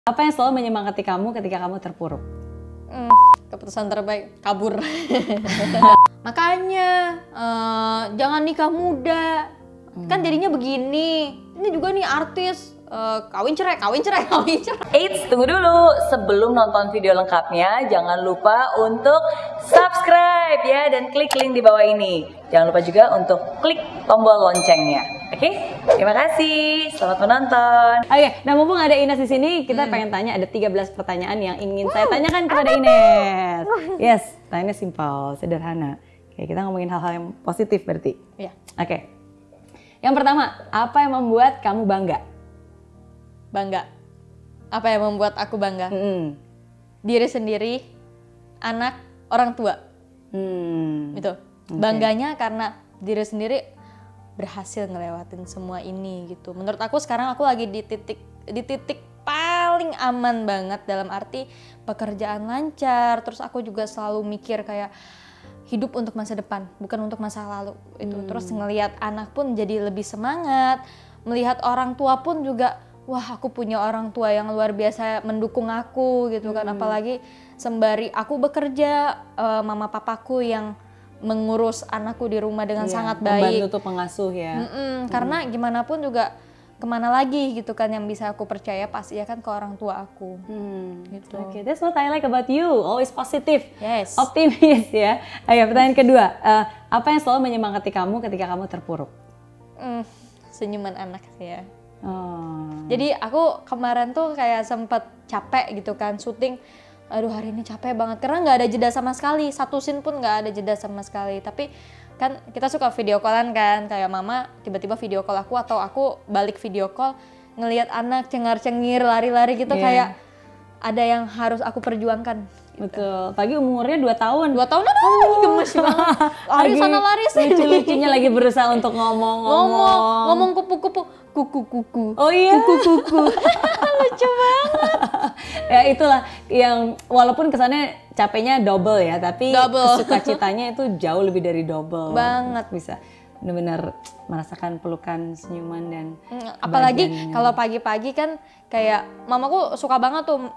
Apa yang selalu menyemangati kamu ketika kamu terpuruk? Keputusan terbaik, kabur. Makanya jangan nikah muda. Kan jadinya begini. Ini juga nih artis kawin cerai. Eits, tunggu dulu. Sebelum nonton video lengkapnya, jangan lupa untuk subscribe ya dan klik link di bawah ini. Jangan lupa juga untuk klik tombol loncengnya. Oke? Terima kasih. Selamat menonton. Oke, nah mumpung ada Ines di sini, kita pengen tanya ada 13 pertanyaan yang ingin saya tanyakan kepada Ines. Yes, tanya simpel, sederhana. Oke, kita ngomongin hal-hal yang positif berarti. Iya. Oke. Yang pertama, apa yang membuat kamu bangga? Bangga. Apa yang membuat aku bangga? Diri sendiri, anak, orang tua. Gitu. Bangganya karena diri sendiri berhasil ngelewatin semua ini gitu. Menurut aku sekarang aku lagi di titik paling aman banget, dalam arti pekerjaan lancar, terus aku juga selalu mikir kayak hidup untuk masa depan, bukan untuk masa lalu itu. Terus ngelihat anak pun jadi lebih semangat, melihat orang tua pun juga, wah aku punya orang tua yang luar biasa mendukung aku gitu kan. Apalagi sembari aku bekerja, mama papaku yang mengurus anakku di rumah dengan sangat baik. Membantu tuh pengasuh ya. Karena gimana pun juga kemana lagi gitu kan yang bisa aku percaya pasti ya kan ke orang tua aku. Gitu. Oke, that's what I like about you. Always positive, Yes. optimis ya. Ayo pertanyaan kedua, apa yang selalu menyemangati kamu ketika kamu terpuruk? Senyuman anak sih ya. Oh. Jadi aku kemarin tuh kayak sempet capek gitu kan syuting. Aduh hari ini capek banget karena nggak ada jeda sama sekali, satu scene pun nggak ada jeda sama sekali. Tapi kan kita suka video callan kan, kayak mama tiba-tiba video call aku atau aku balik video call ngelihat anak cengar-cengir lari-lari gitu, kayak ada yang harus aku perjuangkan. Betul, pagi umurnya 2 tahun. 2 tahun aduh gemes banget. Lari sana lari sini. Lucu-lucunya lagi berusaha untuk ngomong. Kupu-kupu, kuku-kuku. Oh iya. Kuku-kuku. Lucu banget. Ya itulah yang walaupun kesannya capeknya double ya, tapi sukacitanya itu jauh lebih dari double. Banget. Bisa benar-benar merasakan pelukan, senyuman dan apalagi kalau pagi-pagi kan kayak mamaku suka banget tuh.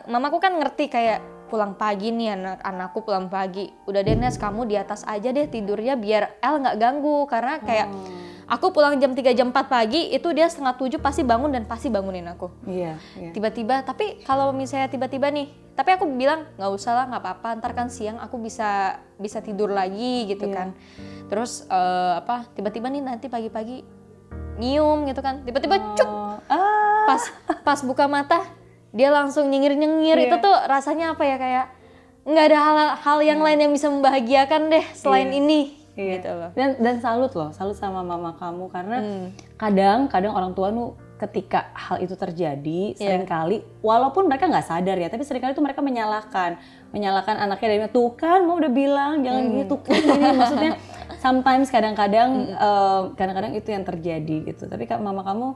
Mamaku kan ngerti kayak pulang pagi nih anakku pulang pagi. Udah deh Nes, kamu di atas aja deh tidurnya biar El nggak ganggu, karena kayak aku pulang jam 3 jam 4 pagi itu dia 6:30 pasti bangun dan pasti bangunin aku. Iya. Tiba-tiba, tapi kalau misalnya tiba-tiba nih, tapi aku bilang nggak usah lah, nggak apa-apa, ntar kan siang aku bisa tidur lagi gitu kan. Terus tiba-tiba nih nanti pagi-pagi nyium gitu kan, tiba-tiba cuk, pas buka mata dia langsung nyengir-nyengir. Itu tuh rasanya apa ya, kayak nggak ada hal yang lain yang bisa membahagiakan deh selain ini. Gitu loh. Dan salut sama mama kamu karena kadang orang tua nu ketika hal itu terjadi seringkali walaupun mereka nggak sadar ya, tapi seringkali itu mereka menyalahkan anaknya dari tuh kan mau udah bilang jangan gitu kan ini. Maksudnya sometimes kadang-kadang itu yang terjadi gitu, tapi mama kamu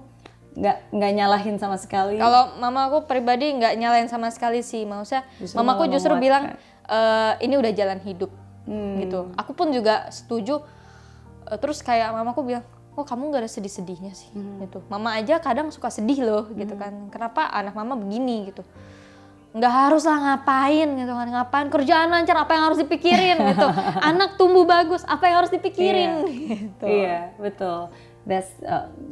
nggak nyalahin sama sekali. Kalau mama aku pribadi nggak nyalahin sama sekali sih, maksudnya mamaku justru bilang ini udah jalan hidup. Gitu. Aku pun juga setuju. Terus kayak mamaku bilang, oh kamu gak ada sedih-sedihnya sih. Gitu. Mama aja kadang suka sedih loh gitu kan. Kenapa anak mama begini gitu. Nggak harus lah ngapain gitu kan. Ngapain kerjaan lancar, apa yang harus dipikirin gitu. Anak tumbuh bagus, apa yang harus dipikirin gitu. Iya, betul.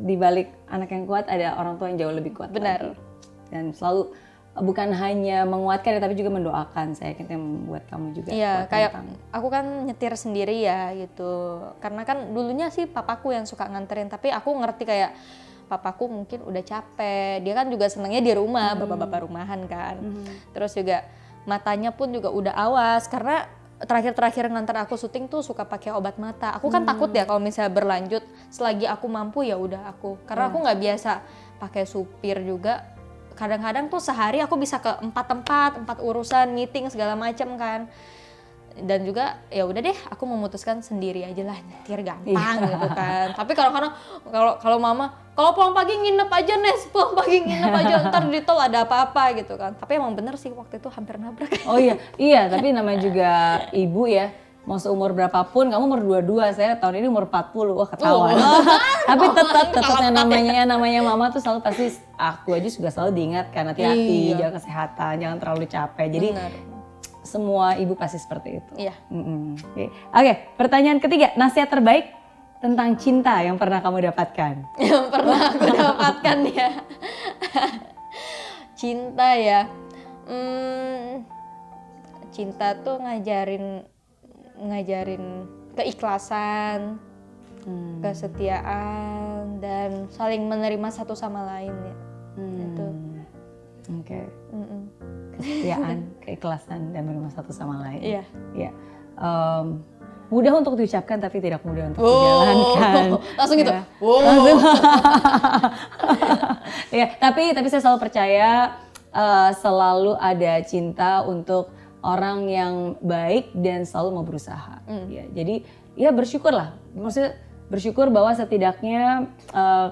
Di balik anak yang kuat ada orang tua yang jauh lebih kuat. Benar. Lagi. Dan selalu bukan hanya menguatkan ya, tapi juga mendoakan. Saya yakin yang membuat kamu juga. Iya, kayak aku kan nyetir sendiri ya gitu. Karena kan dulunya sih papaku yang suka nganterin, tapi aku ngerti kayak papaku mungkin udah capek. Dia kan juga senangnya di rumah, bapak-bapak rumahan kan. Terus juga matanya pun juga udah awas, karena terakhir nganter aku syuting tuh suka pakai obat mata. Aku kan takut ya kalau misalnya berlanjut, selagi aku mampu ya udah aku. Karena aku nggak biasa pakai supir juga. Kadang-kadang tuh sehari aku bisa ke 4 tempat, 4 urusan, meeting segala macam kan. Dan juga ya udah deh, aku memutuskan sendiri aja lah, nyetir gampang gitu kan. Tapi kalau mama, kalau pulang pagi nginep aja Nes, pulang pagi nginep aja, ntar di tol ada apa-apa gitu kan. Tapi emang bener sih waktu itu hampir nabrak. Oh iya, tapi namanya juga ibu ya. mau seumur berapapun, kamu umur 22, saya tahun ini umur 40, wah ketawa. Tapi tetap yang namanya mama tuh selalu pasti, aku aja juga selalu diingatkan, hati-hati, jaga kesehatan, jangan terlalu capek. Jadi semua ibu pasti seperti itu. Iya. Oke, pertanyaan ketiga, nasihat terbaik tentang cinta yang pernah kamu dapatkan. Yang pernah aku dapatkan ya. Cinta ya. Cinta tuh ngajarin keikhlasan, kesetiaan, dan saling menerima satu sama lain ya. Itu. Oke. Kesetiaan, keikhlasan, dan menerima satu sama lain. Iya. Ya. Mudah untuk diucapkan tapi tidak mudah untuk dijalankan. Langsung gitu. Ya. Ya, tapi saya selalu percaya selalu ada cinta untuk orang yang baik dan selalu mau berusaha. Ya, jadi ya bersyukurlah. Maksudnya bersyukur bahwa setidaknya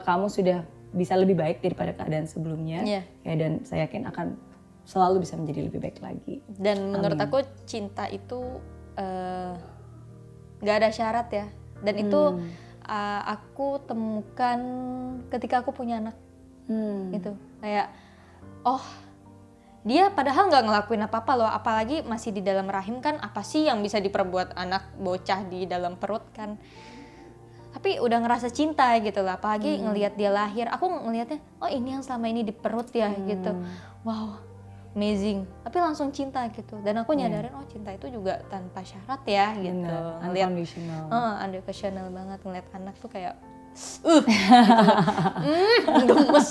kamu sudah bisa lebih baik daripada keadaan sebelumnya. Yeah. Ya, dan saya yakin akan selalu bisa menjadi lebih baik lagi. Dan menurut aku cinta itu nggak ada syarat ya. Dan itu aku temukan ketika aku punya anak. Gitu. Kayak dia padahal nggak ngelakuin apa-apa loh, apalagi masih di dalam rahim kan, apa sih yang bisa diperbuat anak bocah di dalam perut kan. Tapi udah ngerasa cinta gitu lah, apalagi ngelihat dia lahir. Aku ngelihatnya, oh ini yang selama ini di perut ya gitu. Wow, amazing. Tapi langsung cinta gitu. Dan aku nyadarin, oh cinta itu juga tanpa syarat ya gitu. Unconditional. Unconditional banget, ngeliat anak tuh kayak gemes.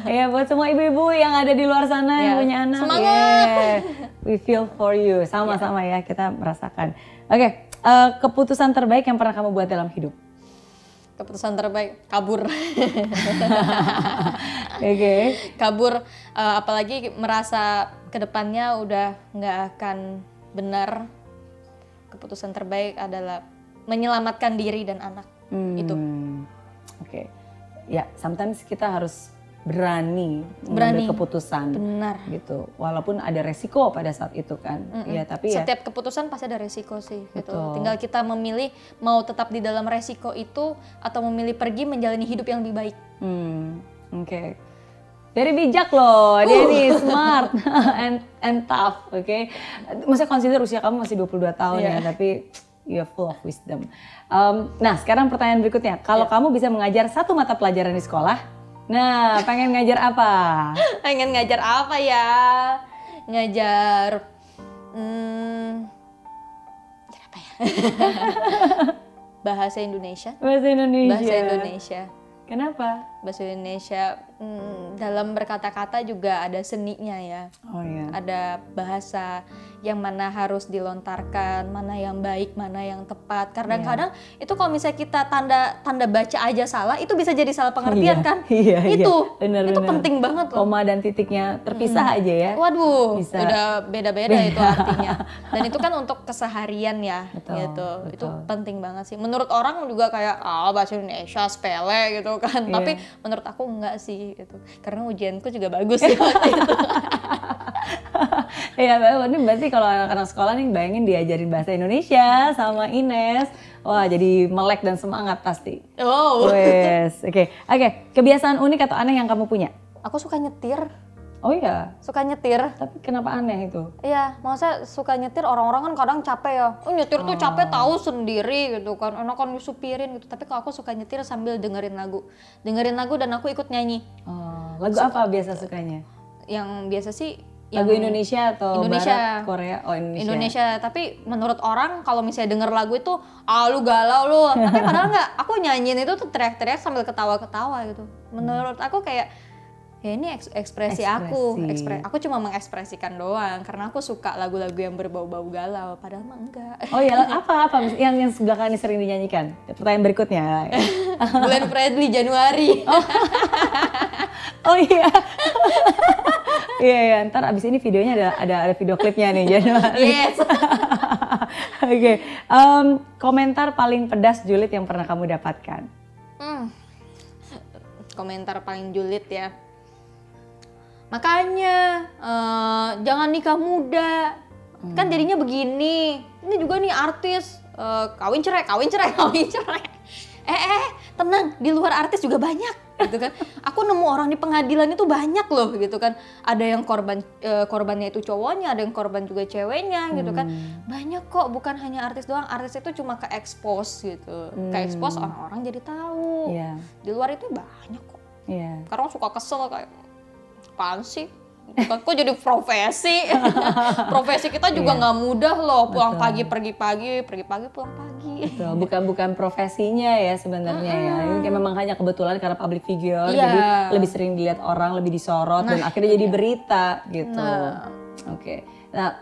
Ya, buat semua ibu-ibu yang ada di luar sana yang punya anak, semangat. We feel for you, sama-sama ya kita merasakan. Oke, keputusan terbaik yang pernah kamu buat dalam hidup? Keputusan terbaik, kabur. Oke. Kabur, apalagi merasa kedepannya udah nggak akan benar. Keputusan terbaik adalah menyelamatkan diri dan anak. Itu. Oke. Ya, sometimes kita harus berani mengambil keputusan. Benar. Gitu. Walaupun ada resiko pada saat itu kan. Ya, tapi setiap keputusan pasti ada resiko sih. Gitu. Tinggal kita memilih mau tetap di dalam resiko itu atau memilih pergi menjalani hidup yang lebih baik. Oke. Very bijak loh, dia nih smart and tough, oke. Maksudnya consider usia kamu masih 22 tahun ya, tapi you're full of wisdom. Nah, sekarang pertanyaan berikutnya. Kalau kamu bisa mengajar satu mata pelajaran di sekolah, nah, pengen ngajar apa? Pengen ngajar apa ya? Ngajar apa ya? Bahasa Indonesia. Bahasa Indonesia. Bahasa Indonesia. Kenapa? Bahasa Indonesia dalam berkata-kata juga ada seninya ya. Oh iya. Ada bahasa yang mana harus dilontarkan, mana yang baik, mana yang tepat. Kadang-kadang itu kalau misalnya kita tanda baca aja salah, itu bisa jadi salah pengertian kan? Iya, itu bener, itu penting banget loh. Koma dan titiknya terpisah aja ya. Waduh, bisa. udah beda-beda itu artinya. Dan itu kan untuk keseharian ya, gitu. Itu penting banget sih. Menurut orang juga kayak bahasa Indonesia sepele gitu kan. Tapi menurut aku enggak sih gitu. Karena ujianku juga bagus sih waktu itu. Ya, ini berarti kalau anak-anak sekolah nih bayangin diajarin bahasa Indonesia sama Ines. Wah, jadi melek dan semangat pasti. Oh. Wes, oke. Kebiasaan unik atau aneh yang kamu punya? Aku suka nyetir. Oh iya? Suka nyetir. Tapi kenapa aneh itu? Iya, maksudnya suka nyetir, orang-orang kan kadang capek ya. Oh nyetir tuh capek tahu sendiri gitu kan, enakan disupirin gitu. Tapi kalau aku suka nyetir sambil dengerin lagu dan aku ikut nyanyi. Lagu apa biasa sukanya? Yang biasa sih lagu Indonesia atau Barat, Korea? Oh Indonesia. Tapi menurut orang kalau misalnya denger lagu itu, lu galau lu. Tapi padahal nggak, aku nyanyiin itu tuh teriak-teriak sambil ketawa-ketawa gitu. Menurut aku kayak, ya ini ekspresi aku. Aku cuma mengekspresikan doang karena aku suka lagu-lagu yang berbau-bau galau. Padahal mah enggak. Oh iya, apa yang sebelah kanan sering dinyanyikan? Pertanyaan berikutnya. Glenn Fredly Januari. Oh iya. Iya, ntar abis ini videonya ada video klipnya nih Januari. Yes. Oke. Komentar paling pedas julid yang pernah kamu dapatkan? Komentar paling julid ya. Makanya jangan nikah muda. Kan jadinya begini. Ini juga nih artis kawin cerai. Tenang, di luar artis juga banyak gitu kan. Aku nemu orang di pengadilan itu banyak loh gitu kan. Ada yang korbannya itu cowoknya, ada yang korban juga ceweknya gitu kan. Banyak kok, bukan hanya artis doang. Artis itu cuma ke-expose gitu. Ke-expose orang-orang jadi tahu. Di luar itu banyak kok. Karena suka kesel kayak apaan sih? Bukan, kok jadi profesi. Profesi kita juga nggak mudah loh. Pulang pagi pergi pagi pulang pagi. Betul. Bukan profesinya ya sebenarnya ya. Ini memang hanya kebetulan karena public figure, jadi lebih sering dilihat orang, lebih disorot dan akhirnya jadi berita gitu. Oke. Nah,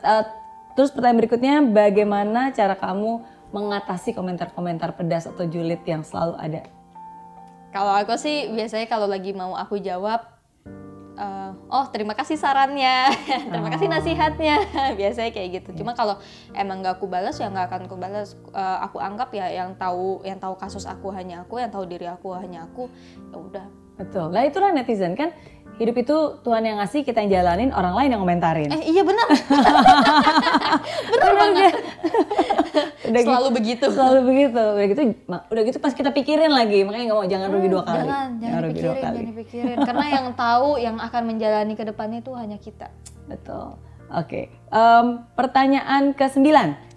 terus pertanyaan berikutnya, bagaimana cara kamu mengatasi komentar-komentar pedas atau julid yang selalu ada? Kalau aku sih biasanya kalau lagi mau aku jawab, terima kasih sarannya, terima kasih nasihatnya, biasanya kayak gitu. Cuma kalau emang gak aku balas ya nggak akan aku balas. Aku anggap ya yang tahu kasus aku hanya aku, yang tahu diri aku hanya aku. Ya udah. Betul. Lah itulah netizen kan. Hidup itu Tuhan yang ngasih, kita yang jalanin, orang lain yang komentarin. Iya benar. Benar banget. Selalu begitu. Udah gitu pas kita pikirin lagi, makanya jangan rugi dua kali. Jangan dipikirin. Karena yang tahu, yang akan menjalani ke depannya itu hanya kita. Betul. Oke. Pertanyaan ke-9.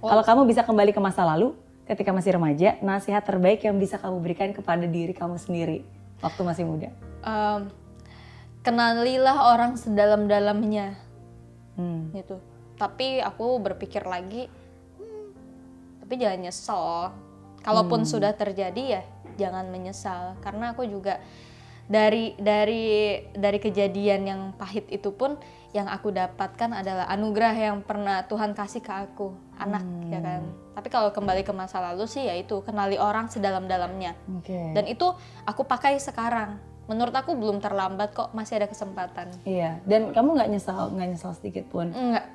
Kalau kamu bisa kembali ke masa lalu, ketika masih remaja, nasihat terbaik yang bisa kamu berikan kepada diri kamu sendiri waktu masih muda? Kenalilah orang sedalam-dalamnya, gitu. Tapi aku berpikir lagi, tapi jangan nyesel. Kalaupun sudah terjadi ya jangan menyesal. Karena aku juga dari kejadian yang pahit itu pun yang aku dapatkan adalah anugerah yang pernah Tuhan kasih ke aku, anak, ya kan. Tapi kalau kembali ke masa lalu sih ya itu, kenali orang sedalam-dalamnya. Dan itu aku pakai sekarang. Menurut aku belum terlambat kok, masih ada kesempatan. Iya, dan kamu nggak nyesal sedikit pun? Enggak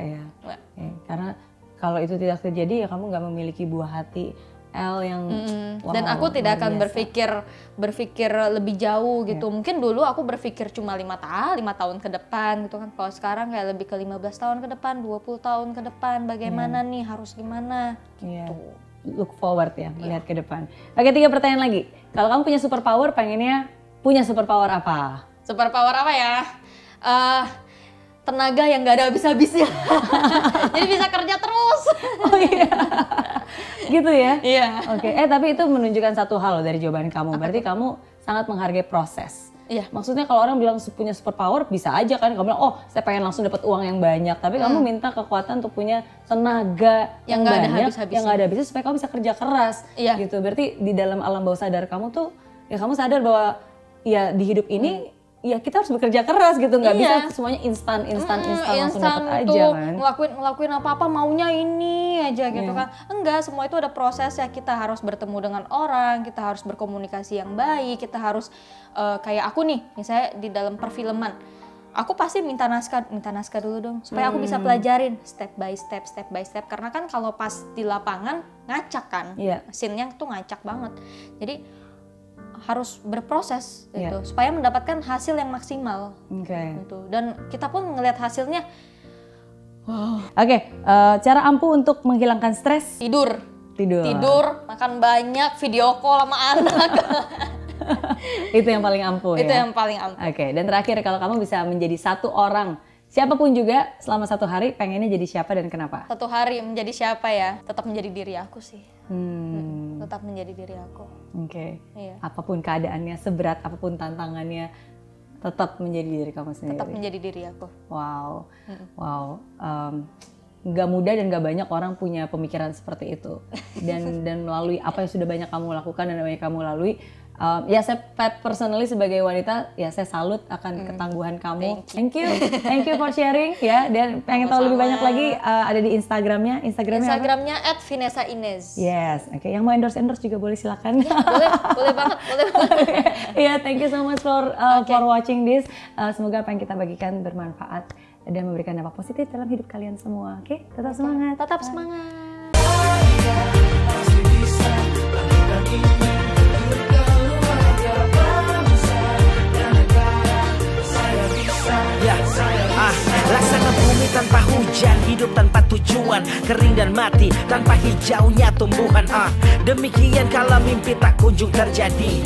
ya. Enggak. Karena kalau itu tidak terjadi ya kamu nggak memiliki buah hati L yang dan aku tidak akan berpikir lebih jauh gitu. Mungkin dulu aku berpikir cuma 5 tahun ke depan gitu kan. Kalau sekarang kayak lebih ke 15 tahun ke depan, 20 tahun ke depan, bagaimana nih, harus gimana gitu. Look forward ya, melihat ke depan. Oke, 3 pertanyaan lagi. Kalau kamu punya superpower, pengennya punya superpower apa? Superpower apa ya? Tenaga yang gak ada habis-habisnya. Jadi bisa kerja terus. Oh iya. Gitu ya? Iya. Oke, tapi itu menunjukkan satu hal loh dari jawaban kamu. Berarti kamu sangat menghargai proses. Iya. Maksudnya kalau orang bilang punya superpower bisa aja kan. Kamu bilang, oh saya pengen langsung dapat uang yang banyak. Tapi kamu minta kekuatan untuk punya tenaga yang gak banyak, ada habis-habisnya. yang gak ada habisnya supaya kamu bisa kerja keras. Iya. Gitu. Berarti di dalam alam bawah sadar kamu tuh, ya kamu sadar bahwa ya di hidup ini ya kita harus bekerja keras gitu, nggak bisa semuanya instan langsung dapat aja kan. ngelakuin apa-apa maunya ini aja gitu kan. Enggak, semua itu ada proses ya. Kita harus bertemu dengan orang, kita harus berkomunikasi yang baik, kita harus kayak aku nih misalnya di dalam perfilman, aku pasti minta naskah dulu dong supaya aku bisa pelajarin step by step karena kan kalau pas di lapangan ngacak kan, scene-nya tuh ngacak banget. Jadi harus berproses gitu supaya mendapatkan hasil yang maksimal gitu. Dan kita pun ngelihat hasilnya. Cara ampuh untuk menghilangkan stres? Tidur, makan banyak, video call sama anak. Itu yang paling ampuh. Itu yang paling ampuh. Oke, dan terakhir kalau kamu bisa menjadi satu orang, siapapun juga selama 1 hari, pengennya jadi siapa dan kenapa? 1 hari menjadi siapa ya? Tetap menjadi diri aku sih. Tetap menjadi diri aku. Iya. Apapun keadaannya, seberat apapun tantangannya, tetap menjadi diri kamu sendiri. Tetap menjadi diri aku. Wow. Gak mudah dan gak banyak orang punya pemikiran seperti itu. Dan melalui apa yang sudah banyak kamu lakukan dan banyak kamu lalui, ya saya personally sebagai wanita ya saya salut akan ketangguhan kamu. Thank you for sharing ya. Dan pengen tahu lebih banyak lagi ada di Instagramnya apa? @VinessaInez. Yes, yang mau endorse juga boleh silakan. Ya, boleh banget. Ya, thank you so much for watching this. Semoga apa yang kita bagikan bermanfaat dan memberikan dampak positif dalam hidup kalian semua. Oke, tetap semangat. Tetap semangat. Laksana bumi tanpa hujan. hujan, hidup tanpa tujuan, kering dan mati tanpa hijaunya tumbuhan. Demikian kalau mimpi tak kunjung terjadi.